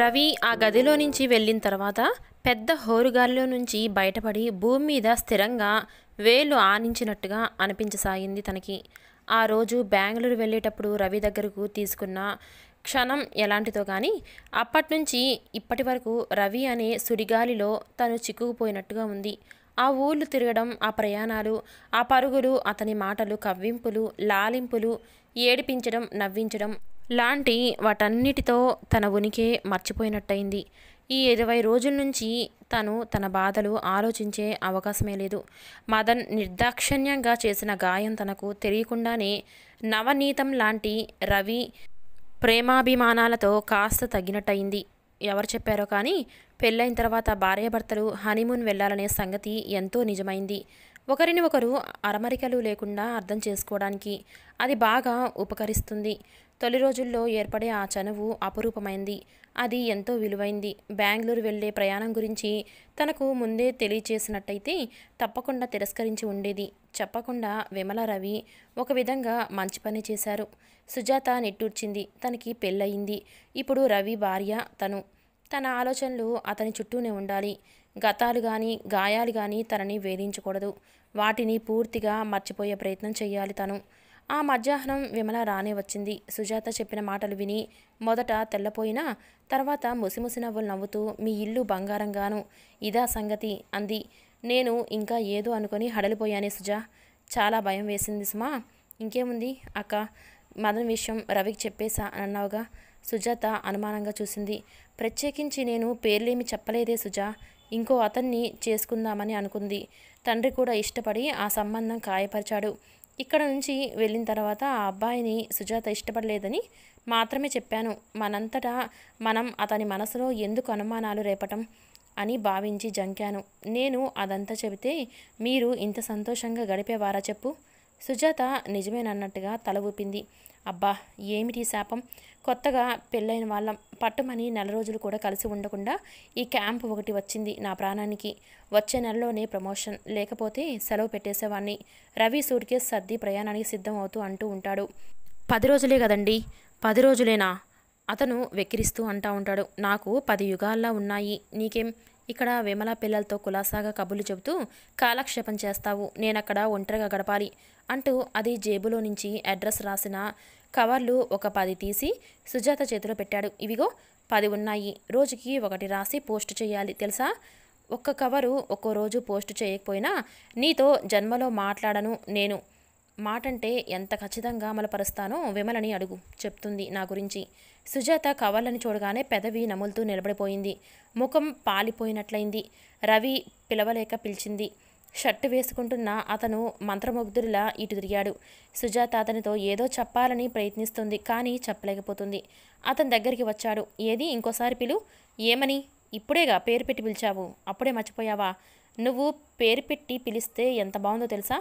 రవి ఆ గదిలో నుంచి వెళ్ళిన తర్వాత పెద్ద హోరుగాలిలో నుంచి బయటపడి భూమి మీద స్థిరంగా వేలు ఆనించినట్టుగా అనిపించసాగింది తనకి. ఆ రోజు బెంగళూరు వెళ్ళేటప్పుడు రవి దగ్గరకు తీసుకున్న క్షణం ఎలాంటిదో కానీ అప్పటినుంచి ఇప్పటి వరకు రవి అనే సుడిగాలిలో తను చిక్కుకుపోయినట్టుగా ఉంది. ఆ ఊళ్ళు తిరగడం, ఆ ప్రయాణాలు, ఆ పరుగులు, అతని మాటలు, కవ్వింపులు, లాలింపులు, ఏడిపించడం, నవ్వించడం లాంటి వాటన్నిటితో తన ఉనికే మర్చిపోయినట్టయింది. ఈ 20 రోజుల నుంచి తను తన బాధలు ఆలోచించే అవకాశమే లేదు. మదన్ నిర్దాక్షిణ్యంగా చేసిన గాయం తనకు తెలియకుండానే నవనీతం లాంటి రవి ప్రేమాభిమానాలతో కాస్త తగ్గినట్టయింది. ఎవరు చెప్పారో కానీ పెళ్ళైన తర్వాత భార్యాభర్తలు హనీమూన్ వెళ్ళాలనే సంగతి ఎంతో నిజమైంది. ఒకరిని ఒకరు అరమరికలు లేకుండా అర్థం చేసుకోవడానికి అది బాగా ఉపకరిస్తుంది. తొలి రోజుల్లో ఏర్పడే ఆ చనువు అపురూపమైంది. అది ఎంతో విలువైంది. బెంగళూరు వెళ్ళే ప్రయాణం గురించి తనకు ముందే తెలియచేసినట్టయితే తప్పకుండా తిరస్కరించి ఉండేది. చెప్పకుండా విమల, రవి ఒక విధంగా మంచి పని చేశారు. సుజాత నిట్టూర్చింది. తనకి పెళ్ళయింది. ఇప్పుడు రవి భార్య తను. తన ఆలోచనలు అతని చుట్టూనే ఉండాలి. గతాలు కానీ గాయాలు కానీ తనని వేధించకూడదు. వాటిని పూర్తిగా మర్చిపోయే ప్రయత్నం చెయ్యాలి తను. ఆ మధ్యాహ్నం విమల రానే వచ్చింది. సుజాత చెప్పిన మాటలు విని మొదట తెల్లపోయినా తర్వాత ముసిముసి నవ్వులు నవ్వుతూ, మీ ఇల్లు బంగారంగాను, ఇదా సంగతి అంది. నేను ఇంకా ఏదో అనుకొని హడలిపోయానే సుజా. చాలా భయం వేసింది సుమా. ఇంకేముంది అక్క, మదన్ విషయం రవికి చెప్పేశా అన్నావుగా. సుజాత అనుమానంగా చూసింది. ప్రత్యేకించి నేను పేర్లేమి చెప్పలేదే సుజా. ఇంకో అతన్ని చేసుకుందామని అనుకుంది. తండ్రి కూడా ఇష్టపడి ఆ సంబంధం ఖాయపరిచాడు. ఇక్కడ నుంచి వెళ్ళిన తర్వాత ఆ అబ్బాయిని సుజాత ఇష్టపడలేదని మాత్రమే చెప్పాను. మనంతటా మనం అతని మనసులో ఎందుకు అనుమానాలు రేపటం అని భావించి జంకాను. నేను అదంతా చెబితే మీరు ఇంత సంతోషంగా గడిపేవారా చెప్పు. సుజాత నిజమేనన్నట్టుగా తల ఊపింది. అబ్బా, ఏమిటి శాపం. కొత్తగా పెళ్ళైన వాళ్ళం పట్టుమని 4 రోజులు కూడా కలిసి ఉండకుండా ఈ క్యాంప్ ఒకటి వచ్చింది నా ప్రాణానికి. వచ్చే నెలలోనే ప్రమోషన్, లేకపోతే సెలవు పెట్టేసేవాణ్ణి. రవి సూట్ కేసు సర్ది ప్రయాణానికి సిద్ధం అవుతూ అంటూ ఉంటాడు. 10 రోజులే కదండి. 10 రోజులేనా? అతను వెక్కిరిస్తూ అంటా ఉంటాడు. నాకు 10 యుగాల్లా ఉన్నాయి. నీకేం? ఇక్కడ విమల పిల్లలతో కులాసాగా కబుర్లు చెబుతూ కాలక్షేపం చేస్తావు. నేనక్కడ ఒంటరిగా గడపాలి అంటూ అది జేబులో నుంచి అడ్రస్ రాసిన కవర్లు ఒక 10 తీసి సుజాత చేతిలో పెట్టాడు. ఇవిగో 10 ఉన్నాయి. రోజుకి ఒకటి రాసి పోస్ట్ చేయాలి తెలుసా. ఒక్క కవరు ఒక్కో రోజు పోస్ట్ చేయకపోయినా నీతో జన్మలో మాట్లాడను నేను. మాటంటే ఎంత ఖచ్చితంగా అమలుపరుస్తానో విమలని అడుగు, చెప్తుంది నా గురించి. సుజాత కవర్లని చూడగానే పెదవి నములుతూ నిలబడిపోయింది. ముఖం పాలిపోయినట్లయింది. రవి పిలవలేక పిలిచింది. షర్టు వేసుకుంటున్న అతను మంత్రముగ్ధుడిలా ఇటు తిరిగాడు. సుజాత అతనితో ఏదో చెప్పాలని ప్రయత్నిస్తుంది, కానీ చెప్పలేకపోతుంది. అతని దగ్గరికి వచ్చాడు. ఏది ఇంకోసారి పిలు. ఏమని? ఇప్పుడేగా పేరు పెట్టి పిలిచావు, అప్పుడే మర్చిపోయావా? నువ్వు పేరు పెట్టి పిలిస్తే ఎంత బాగుందో తెలుసా.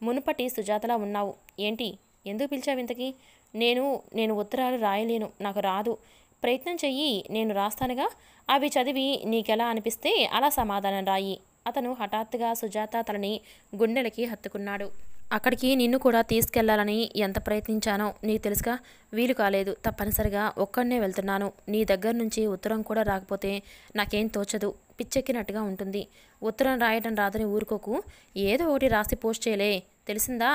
మునుపటి సుజాతలా ఉన్నావు. ఏంటి, ఎందుకు పిలిచావు ఇంతకీ? నేను ఉత్తరాలు రాయలేను, నాకు రాదు. ప్రయత్నం చెయ్యి, నేను రాస్తానుగా. అవి చదివి నీకెలా అనిపిస్తే అలా సమాధానం రాయి. అతను హఠాత్తుగా సుజాత తలని గుండెలకి హత్తుకున్నాడు. అక్కడికి నిన్ను కూడా తీసుకెళ్లాలని ఎంత ప్రయత్నించానో నీకు తెలుసుగా. వీలు కాలేదు. తప్పనిసరిగా ఒక్కడనే వెళ్తున్నాను. నీ దగ్గర నుంచి ఉత్తరం కూడా రాకపోతే నాకేం తోచదు. పిచ్చెక్కినట్టుగా ఉంటుంది. ఉత్తరం రాయటం రాదని ఊరుకోకు. ఏదో ఒకటి రాసి పోస్ట్ చేయలే, తెలిసిందా?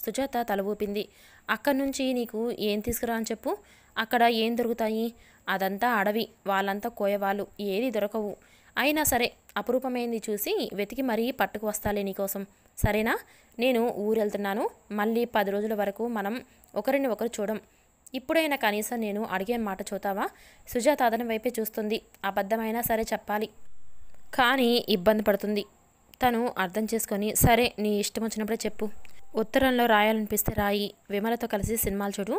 సుజాత తల ఊపింది. అక్కడి నుంచి నీకు ఏం తీసుకురా అని చెప్పు. అక్కడ ఏం దొరుకుతాయి? అదంతా అడవి, వాళ్ళంతా కోయవాళ్ళు, ఏది దొరకవు. అయినా సరే అపురూపమైంది చూసి వెతికి మరీ పట్టుకు వస్తాలే నీకోసం, సరేనా? నేను ఊరెళ్తున్నాను. మళ్ళీ 10 రోజుల వరకు మనం ఒకరిని ఒకరు చూడం. ఇప్పుడైనా కనీసం నేను అడిగే మాట చూతావా? సుజాత అతని వైపే చూస్తుంది. అబద్ధమైనా సరే చెప్పాలి, కానీ ఇబ్బంది పడుతుంది. తను అర్థం చేసుకొని, సరే నీ ఇష్టం వచ్చినప్పుడే చెప్పు. ఉత్తరంలో రాయాలనిపిస్తే రాయి. విమలతో కలిసి సినిమాలు చూడు.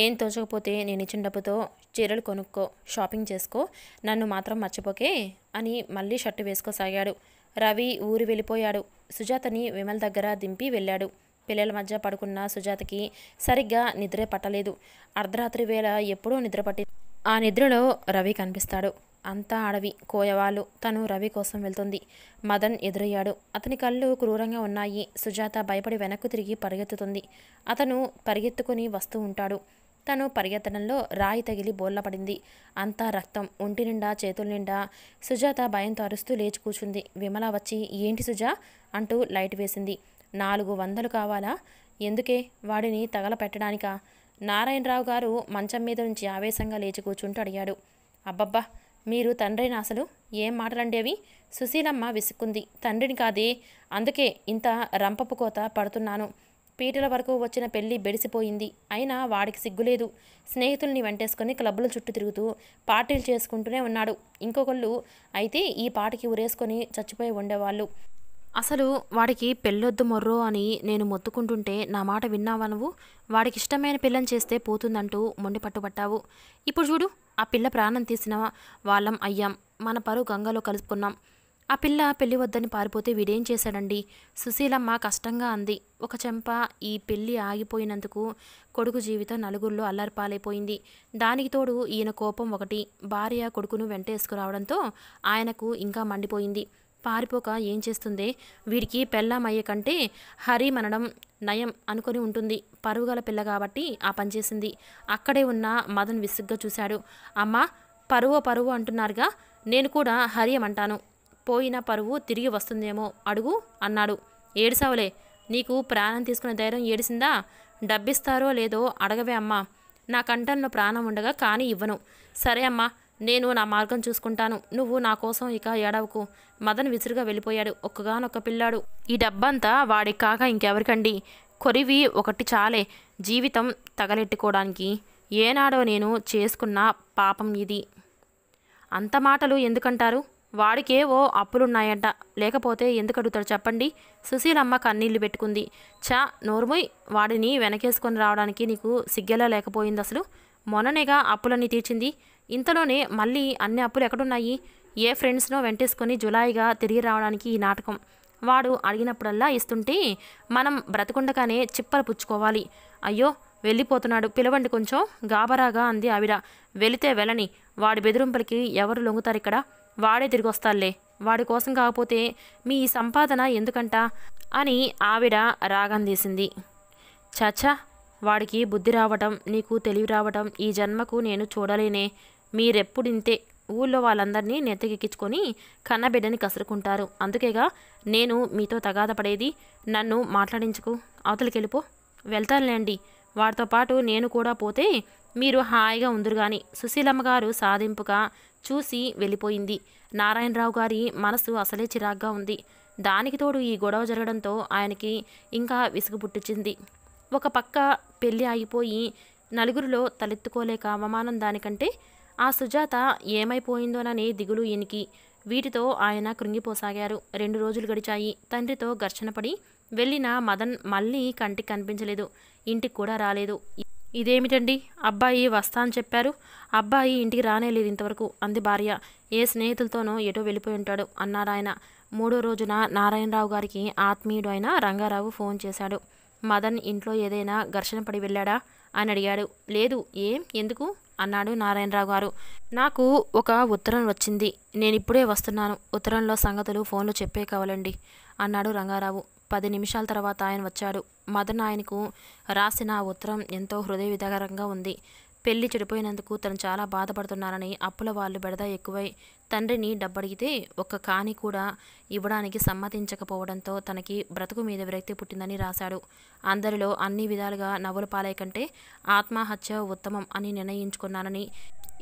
ఏం తోచకపోతే నేను ఇచ్చిన డబ్బుతో చీరలు కొనుక్కో, షాపింగ్ చేసుకో. నన్ను మాత్రం మర్చిపోకే అని మళ్ళీ షర్టు వేసుకోసాగాడు. రవి ఊరు వెళ్ళిపోయాడు. సుజాతని విమల దగ్గర దింపి వెళ్ళాడు. పిల్లల మధ్య పడుకున్న సుజాతకి సరిగ్గా నిద్రే పట్టలేదు. అర్ధరాత్రి వేళ ఎప్పుడో నిద్ర పట్టి ఆ నిద్రలో రవి కనిపిస్తాడు. అంతా అడవి, కోయవాళ్ళు. తను రవి కోసం వెళ్తుంది. మదన్ ఎదురయ్యాడు. అతని కళ్ళు క్రూరంగా ఉన్నాయి. సుజాత భయపడి వెనక్కు తిరిగి పరిగెత్తుతుంది. అతను పరిగెత్తుకుని వస్తూ ఉంటాడు. తను పరిగెత్తడంలో రాయి తగిలి బోర్లపడింది. అంతా రక్తం, ఒంటి నిండా చేతుల నిండా. సుజాత భయంతో అరుస్తూ లేచి కూర్చుంది. విమల వచ్చి ఏంటి సుజా అంటూ లైట్ వేసింది. 400 కావాలా? ఎందుకే? వాడిని తగలపెట్టడానికా? నారాయణరావు గారు మంచం మీద నుంచి ఆవేశంగా లేచి కూర్చుంటూ అడిగాడు. అబ్బబ్బా, మీరు తండ్రిని అసలు ఏం మాటలండి అవి? సుశీలమ్మ విసుక్కుంది. తండ్రిని కాదే, అందుకే ఇంత రంపపు కోత పడుతున్నాను. పీటల వరకు వచ్చిన పెళ్లి బెడిసిపోయింది. అయినా వాడికి సిగ్గులేదు. స్నేహితుల్ని వెంటేసుకుని క్లబ్బుల చుట్టూ తిరుగుతూ పార్టీలు చేసుకుంటూనే ఉన్నాడు. ఇంకొకళ్ళు అయితే ఈ పాటికి ఉరేసుకొని చచ్చిపోయి ఉండేవాళ్ళు. అసలు వాడికి పెళ్ళొద్దు మొర్రో అని నేను మొత్తుకుంటుంటే నా మాట విన్నావా నువ్వు? వాడికి ఇష్టమైన పిల్లని చేస్తే పోతుందంటూ మొండి పట్టుబట్టావు. ఇప్పుడు చూడు, ఆ పిల్ల ప్రాణం తీసిన వాళ్ళం అయ్యాం. మన పరువు గంగలో కలుపుకున్నాం. ఆ పిల్ల పెళ్లి వద్దని పారిపోతే వీడేం చేశాడండి? సుశీలమ్మ కష్టంగా అంది. ఒక చెంప ఈ పెళ్లి ఆగిపోయినందుకు కొడుకు జీవితం నలుగురిలో అల్లరిపాలైపోయింది. దానికి తోడు ఈయన కోపం ఒకటి. భార్య కొడుకును వెంటేసుకురావడంతో ఆయనకు ఇంకా మండిపోయింది. పారిపోక ఏం చేస్తుందే? వీడికి పెళ్ళామయ్యే కంటే హరి మనడం నయం అనుకొని ఉంటుంది. పరువుగల పిల్ల కాబట్టి ఆ పనిచేసింది. అక్కడే ఉన్న మదన్ విసుగ్గా చూశాడు. అమ్మా, పరువు అంటున్నారుగా, నేను కూడా హరియమంటాను. పోయిన పరువు తిరిగి వస్తుందేమో అడుగు అన్నాడు. ఏడిసావులే, నీకు ప్రాణం తీసుకునే ధైర్యం ఏడిసిందా? డబ్బిస్తారో లేదో అడగవే అమ్మా. నా కంఠంలో ప్రాణం ఉండగా కానీ ఇవ్వను. సరే అమ్మా, నేను నా మార్గం చూసుకుంటాను. నువ్వు నా కోసం ఇక ఏడవకు. మదన్ విసురుగా వెళ్ళిపోయాడు. ఒక్కగానొక్క పిల్లాడు. ఈ డబ్బంతా వాడికి కాక ఇంకెవరికండి? కొరివి ఒకటి చాలే జీవితం తగలెట్టుకోవడానికి. ఏనాడో నేను చేసుకున్న పాపం ఇది. అంత మాటలు ఎందుకంటారు? వాడికేవో అప్పులున్నాయంట. లేకపోతే ఎందుకు అడుగుతాడు చెప్పండి? సుశీలమ్మ కన్నీళ్లు పెట్టుకుంది. నోర్మోయ్, వాడిని వెనకేసుకొని రావడానికి నీకు సిగ్గెలా లేకపోయింది అసలు? మొన్ననేగా అప్పులన్నీ తీర్చింది. ఇంతలోనే మళ్ళీ అన్ని అప్పులు ఎక్కడున్నాయి? ఏ ఫ్రెండ్స్నో వెంటేసుకొని జులాయిగా తిరిగి రావడానికి ఈ నాటకం. వాడు అడిగినప్పుడల్లా ఇస్తుంటే మనం బ్రతకుండగానే చిప్పలు పుచ్చుకోవాలి. అయ్యో, వెళ్ళిపోతున్నాడు, పిలవండి కొంచెం గాబరాగా అంది ఆవిడ. వెళితే వెళ్ళని, వాడి బెదిరింపులకి ఎవరు లొంగుతారు ఇక్కడ? వాడే తిరిగి వస్తాడులే. వాడి కోసం కాకపోతే మీ సంపాదన ఎందుకంట అని ఆవిడ రాగం తీసింది. చాచా, వాడికి బుద్ధి రావటం, నీకు తెలివి రావటం ఈ జన్మకు నేను చూడలేనే. మీరెప్పుడింతే ఊళ్ళో వాళ్ళందరినీ నెత్తకెక్కించుకొని కన్నబిడ్డని కసురుకుంటారు. అందుకేగా నేను మీతో తగాద పడేది. నన్ను మాట్లాడించుకు, అవతలికెళ్ళిపో. వెళ్తానులేండి, వాడితో పాటు నేను కూడా పోతే మీరు హాయిగా ఉందరు గాని. సుశీలమ్మ గారు సాధింపుగా చూసి వెళ్ళిపోయింది. నారాయణరావు గారి మనసు అసలే చిరాగ్గా ఉంది. దానికి తోడు ఈ గొడవ జరగడంతో ఆయనకి ఇంకా విసుగు పుట్టించింది. ఒక పక్క పెళ్ళి ఆగిపోయి నలుగురిలో తలెత్తుకోలేక అవమానం దానికంటే ఆ సుజాత ఏమైపోయిందోననే దిగులు ఈయనకి. వీటితో ఆయన కృంగిపోసాగారు. 2 రోజులు గడిచాయి. తండ్రితో ఘర్షణ పడి వెళ్ళిన మదన్ మళ్ళీ కంటికి కనిపించలేదు. ఇంటికి కూడా రాలేదు. ఇదేమిటండి, అబ్బాయి వస్తా అని చెప్పారు, అబ్బాయి ఇంటికి రానేలేదు ఇంతవరకు అంది భార్య. ఏ స్నేహితులతోనో ఎటో వెళ్ళిపోయి ఉంటాడు అన్నారాయన. 3వ రోజున నారాయణరావు గారికి ఆత్మీయుడు అయిన రంగారావు ఫోన్ చేశాడు. మదన్ ఇంట్లో ఏదైనా ఘర్షణ పడి వెళ్ళాడా అని అడిగాడు. లేదు. ఎందుకు అన్నాడు నారాయణరావు గారు. నాకు ఒక ఉత్తరం వచ్చింది, నేనిప్పుడే వస్తున్నాను. ఉత్తరంలో సంగతులు ఫోన్లో చెప్పే కావాలండి అన్నాడు రంగారావు. 10 నిమిషాల తర్వాత ఆయన వచ్చాడు. మదన్ ఆయనకు రాసిన ఉత్తరం ఎంతో హృదయ విదారకంగా ఉంది. పెళ్లి చెడిపోయినందుకు తను చాలా బాధపడుతున్నారని, అప్పుల వాళ్ళు బెడద ఎక్కువై తండ్రిని డబ్బడిగితే ఒక్క కాని కూడా ఇవ్వడానికి సమ్మతించకపోవడంతో తనకి బ్రతుకు మీద విరక్తి పుట్టిందని రాశాడు. అందరిలో అన్ని విధాలుగా నవ్వుల పాలై కంటే ఆత్మహత్య ఉత్తమం అని నిర్ణయించుకున్నానని,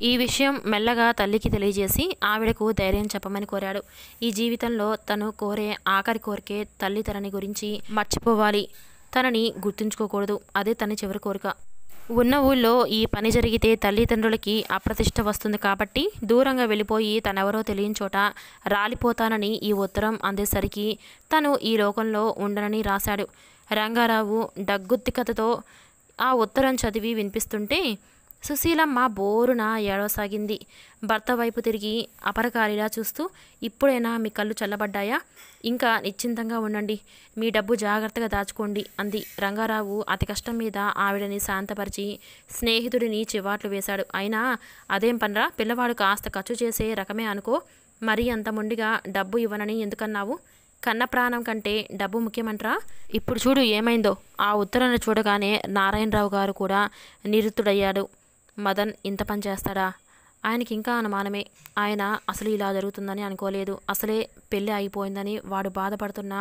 ఈ విషయం మెల్లగా తల్లికి తెలియజేసి ఆవిడకు ధైర్యం చెప్పమని కోరాడు. ఈ జీవితంలో తను కోరే ఆఖరి కోరికే తల్లి తనని గురించి మర్చిపోవాలి, తనని గుర్తుంచుకోకూడదు. అదే తన చివరి కోరిక. ఉన్న ఊళ్ళో ఈ పని జరిగితే తల్లిదండ్రులకి అప్రతిష్ట వస్తుంది కాబట్టి దూరంగా వెళ్ళిపోయి తనెవరో తెలియని చోట రాలిపోతానని ఈ ఉత్తరం అందేసరికి తను ఈ లోకంలో ఉండనని రాశాడు. రంగారావు డగ్గుత్తికతతో ఆ ఉత్తరం చదివి వినిపిస్తుంటే సుశీలమ్మ బోరున ఏడవసాగింది. భర్త వైపు తిరిగి అపరకారిలా చూస్తూ, ఇప్పుడైనా మీ కళ్ళు చల్లబడ్డాయా? ఇంకా నిశ్చింతంగా ఉండండి, మీ డబ్బు జాగ్రత్తగా దాచుకోండి అంది. రంగారావు అతి కష్టం మీద ఆవిడని శాంతపరిచి స్నేహితుడిని చివాట్లు వేశాడు. అయినా అదేం పనరా, పిల్లవాడు కాస్త ఖర్చు చేసే రకమే అనుకో. మరీ అంత మొండిగా డబ్బు ఇవ్వనని ఎందుకన్నావు? కన్న ప్రాణం కంటే డబ్బు ముఖ్యమంటరా? ఇప్పుడు చూడు ఏమైందో. ఆ ఉత్తరాన్ని చూడగానే నారాయణరావు గారు కూడా నిరుత్తుడయ్యాడు. మదన్ ఇంత పని చేస్తాడా? ఆయనకి ఇంకా అనుమానమే. ఆయన అసలు ఇలా జరుగుతుందని అనుకోలేదు. అసలే పెళ్ళి అయిపోయిందని వాడు బాధపడుతున్న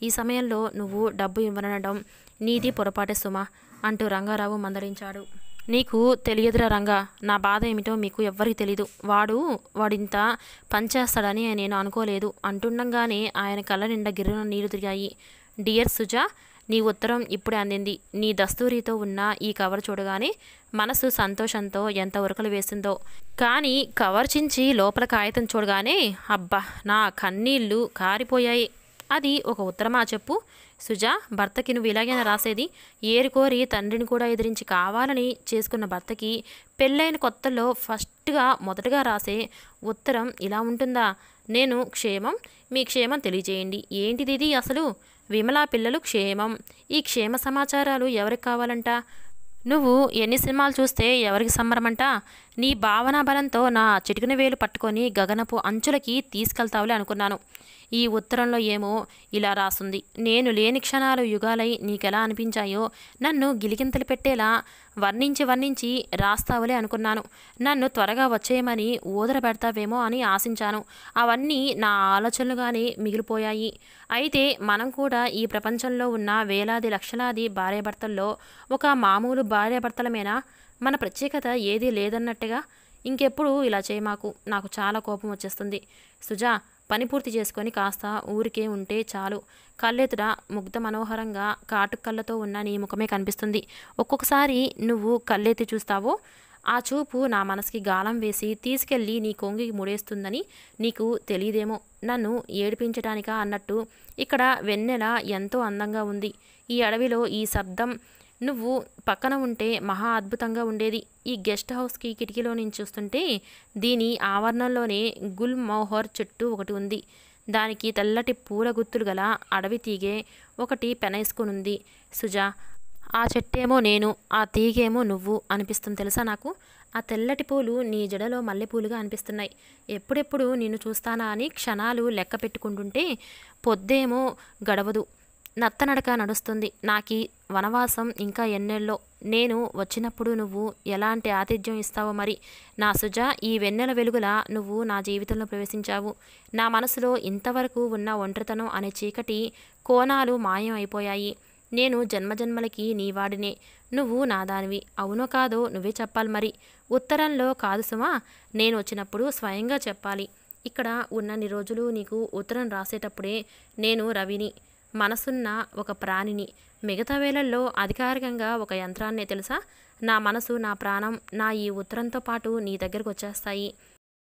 ఈ సమయంలో నువ్వు డబ్బు ఇవ్వనడం నీది పొరపాటే సుమా అంటూ రంగారావు మందలించాడు. నీకు తెలియదురా రంగా, నా బాధ ఏమిటో మీకు ఎవ్వరికి తెలీదు. వాడింత పనిచేస్తాడని నేను అనుకోలేదు అంటుండగానే ఆయన కళ్ళ నిండా గిర్రున నీళ్లు తిరిగాయి. డియర్ సుజా, నీ ఉత్తరం ఇప్పుడే అందింది. నీ దస్తూరితో ఉన్న ఈ కవర్ చూడగానే మనసు సంతోషంతో ఎంత ఉరకలు వేసిందో. కానీ కవర్ చించి లోపల కాగితం చూడగానే అబ్బా, నా కన్నీళ్ళు కారిపోయాయి. అది ఒక ఉత్తరమా చెప్పు? సుజా, భర్తకి నువ్వు ఇలాగైనా రాసేది? ఏరుకోరి తండ్రిని కూడా ఎదిరించి కావాలని చేసుకున్న భర్తకి పెళ్ళైన కొత్తల్లో మొదటగా రాసే ఉత్తరం ఇలా ఉంటుందా? నేను క్షేమం, మీ క్షేమం తెలియజేయండి. ఏంటిది ఇది అసలు? విమలా పిల్లలు క్షేమం. ఈ క్షేమ సమాచారాలు ఎవరికి కావాలంట? నువ్వు ఎన్ని సినిమాలు చూస్తే ఎవరికి సంబరమంట? నీ భావనా బలంతో నా చిటికిన వేలు పట్టుకొని గగనపు అంచులకి తీసుకెళ్తావులే అనుకున్నాను. ఈ ఉత్తరంలో ఏమో ఇలా రాసుంది. నేను లేని క్షణాలు యుగాలై నీకెలా అనిపించాయో నన్ను గిలిగింతలు పెట్టేలా వర్ణించి రాస్తావులే అనుకున్నాను. నన్ను త్వరగా వచ్చేయమని ఊదర పెడతావేమో అని ఆశించాను. అవన్నీ నా ఆలోచనలుగానే మిగిలిపోయాయి. అయితే మనం కూడా ఈ ప్రపంచంలో ఉన్న వేలాది లక్షలాది భార్యాభర్తల్లో ఒక మామూలు భార్యాభర్తలమేనా? మన ప్రత్యేకత ఏదీ లేదన్నట్టుగా. ఇంకెప్పుడు ఇలా చేయమాకు. నాకు చాలా కోపం వచ్చేస్తుంది. సుజా, పని పూర్తి చేసుకొని కాస్త ఊరికే ఉంటే చాలు. కళ్ళెదుట ముగ్ధ మనోహరంగా కాటు కళ్ళతో ఉన్న నీ ముఖమే కనిపిస్తుంది. ఒక్కొక్కసారి నువ్వు కళ్ళెత్తి చూస్తావో ఆ చూపు నా మనసుకి గాలం వేసి తీసుకెళ్ళి నీ కొంగికి ముడేస్తుందని నీకు తెలియదేమో. నన్ను ఏడిపించటానికా అన్నట్టు ఇక్కడ వెన్నెల ఎంతో అందంగా ఉంది. ఈ అడవిలో ఈ శబ్దం నువ్వు పక్కన ఉంటే మహా అద్భుతంగా ఉండేది. ఈ గెస్ట్ హౌస్కి కిటికీలో నుంచి చూస్తుంటే దీని ఆవరణంలోనే గుల్ మోహర్ చెట్టు ఒకటి ఉంది. దానికి తెల్లటి పూల గుత్తులు గల అడవి తీగే ఒకటి పెనేసుకునుంది. సుజా, ఆ చెట్టేమో నేను, ఆ తీగేమో నువ్వు అనిపిస్తుంది తెలుసా నాకు. ఆ తెల్లటి పూలు నీ జడలో మల్లెపూలుగా అనిపిస్తున్నాయి. ఎప్పుడెప్పుడు నిన్ను చూస్తానా అని క్షణాలు లెక్క పెట్టుకుంటుంటే పొద్దేమో గడవదు. నత్తనడక నడుస్తుంది. నాకీ వనవాసం ఇంకా ఎన్నెల్లో. నేను వచ్చినప్పుడు నువ్వు ఎలాంటి ఆతిథ్యం ఇస్తావో మరి. నా సుజా, ఈ వెన్నెల వెలుగులా నువ్వు నా జీవితంలో ప్రవేశించావు. నా మనసులో ఇంతవరకు ఉన్న ఒంటరితనం అనే చీకటి కోణాలు మాయం అయిపోయాయి. నేను జన్మజన్మలకి నీవాడినే. నువ్వు నాదానివి. అవునో కాదో నువ్వే చెప్పాలి మరి. ఉత్తరంలో కాదు సుమా, నేను వచ్చినప్పుడు స్వయంగా చెప్పాలి. ఇక్కడ ఉన్నన్ని రోజులు నీకు ఉత్తరం రాసేటప్పుడే నేను రవిని, మనసున్న ఒక ప్రాణిని. మిగతా వేళల్లో అధికారికంగా ఒక యంత్రాన్నే తెలుసా. నా మనసు, నా ప్రాణం, నా ఈ ఉత్తరంతో పాటు నీ దగ్గరకు వచ్చేస్తాయి.